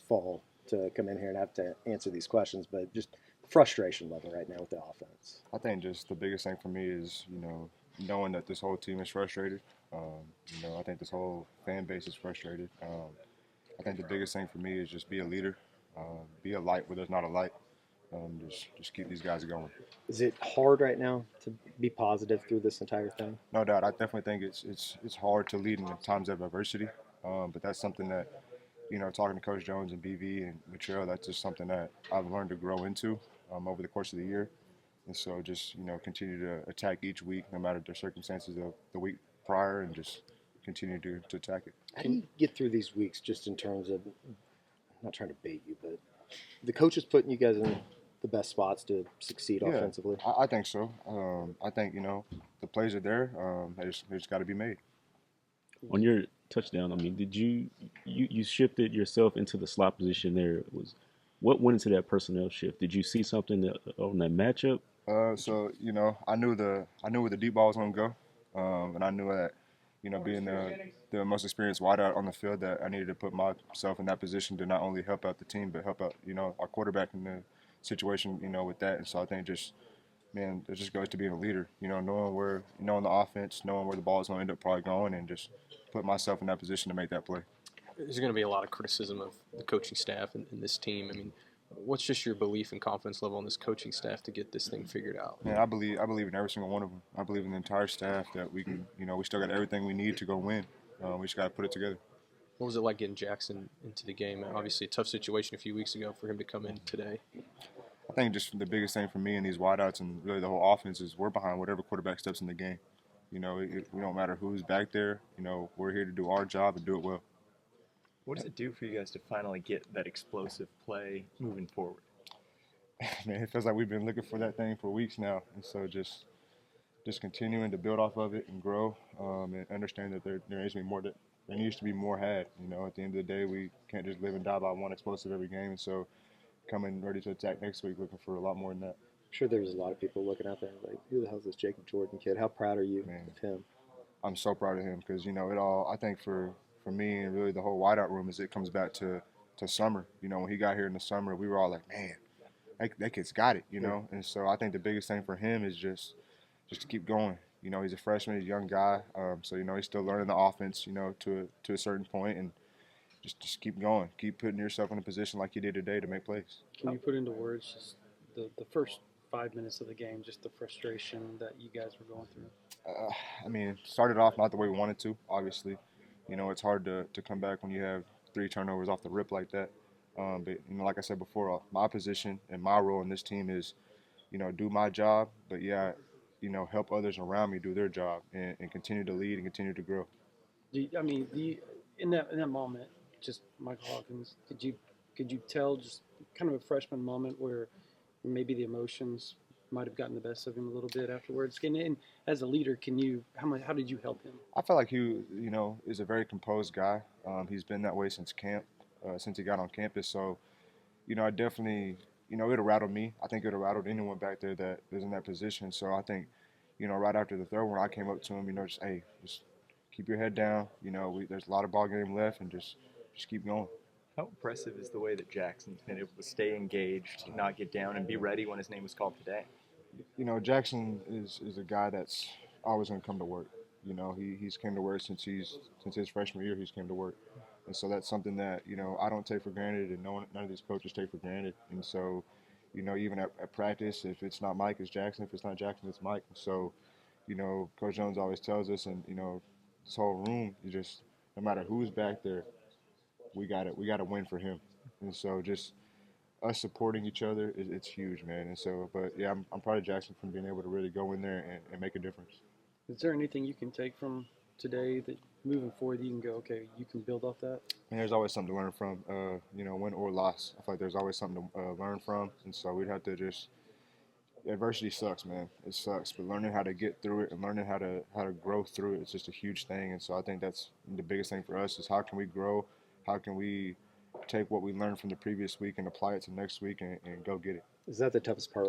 fall to come in here and have to answer these questions, but just frustration level right now with the offense. I think just the biggest thing for me is, knowing that this whole team is frustrated. I think this whole fan base is frustrated. I think the biggest thing for me is just be a leader, be a light where there's not a light. Just keep these guys going. Is it hard right now to be positive through this entire thing? No doubt, I definitely think it's hard to lead in times of adversity, but that's something that talking to Coach Jones and BV and Latrell, that's just something that I've learned to grow into over the course of the year. And so just, continue to attack each week, no matter the circumstances of the week prior, and just continue to attack it. How do you get through these weeks just in terms of, I'm not trying to bait you, but the coach is putting you guys in the best spots to succeed Yeah, offensively? I think so. I think, the plays are there. They just got to be made. On your touchdown, I mean, did you shifted yourself into the slot position there? Was what went into that personnel shift? Did you see something on that matchup? So I knew where the deep ball was gonna go, and I knew that being the most experienced wideout on the field, that I needed to put myself in that position to not only help out the team but help out our quarterback in the situation with that. And so I think just man, it just goes to being a leader. Knowing where knowing the offense, knowing where the ball is gonna end up probably going, and just put myself in that position to make that play. There's going to be a lot of criticism of the coaching staff and this team. I mean, what's just your belief and confidence level on this coaching staff to get this thing figured out? Man, I believe in every single one of them. I believe in the entire staff that we can, we still got everything we need to go win. We just got to put it together. What was it like getting Jackson into the game? Obviously, a tough situation a few weeks ago for him to come in today. I think just the biggest thing for me in these wideouts and really the whole offense is we're behind whatever quarterback steps in the game. We don't matter who's back there. We're here to do our job and do it well. What does it do for you guys to finally get that explosive play moving forward? Man, it feels like we've been looking for that thing for weeks now, and so just continuing to build off of it and grow, and understand that there needs to be more. There needs to be more had. At the end of the day, we can't just live and die by one explosive every game, and so coming ready to attack next week, looking for a lot more than that. I'm sure there's a lot of people looking out there like, who the hell is this Jacob Jordan kid? How proud are you of him? I'm so proud of him because it all. I think for me and really the whole wideout room is it comes back to summer. When he got here in the summer, we were all like, man, that kid's got it. And so I think the biggest thing for him is just to keep going. He's a freshman, he's a young guy, so he's still learning the offense. To a certain point, and just keep going, keep putting yourself in a position like you did today to make plays. Can you put into words just the first 5 minutes of the game, just the frustration that you guys were going through? I mean, started off not the way we wanted to, obviously. It's hard to come back when you have 3 turnovers off the rip like that. But, like I said before, my position and my role in this team is, do my job, but, help others around me do their job and continue to lead and continue to grow. In that moment, just Michael Hawkins, could you tell just kind of a freshman moment where maybe the emotions might have gotten the best of him a little bit afterwards? And as a leader, how did you help him? I feel like he, is a very composed guy. He's been that way since camp, since he got on campus. So, I definitely, it'll rattle me. I think it'll rattle anyone back there that is in that position. So I think, right after the third one, I came up to him, just keep your head down. There's a lot of ball game left, and just keep going. How impressive is the way that Jackson's been able to stay engaged, not get down, and be ready when his name was called today? Jackson is a guy that's always going to come to work. He's came to work since his freshman year. He's came to work, and so that's something that I don't take for granted, and none of these coaches take for granted. And so, even at practice, if it's not Mike, it's Jackson. If it's not Jackson, it's Mike. So, Coach Jones always tells us, and this whole room, no matter who's back there, we got to win for him. And so just us supporting each other, it's huge, man. And so, but yeah, I'm proud of Jackson from being able to really go in there and make a difference. Is there anything you can take from today that moving forward you can go, okay, you can build off that? And there's always something to learn from, win or loss. I feel like there's always something to learn from. And so we'd have to adversity sucks, man. It sucks, but learning how to get through it and learning how to grow through it is just a huge thing. And so I think that's the biggest thing for us is how can we grow. How can we take what we learned from the previous week and apply it to next week and go get it? Is that the toughest part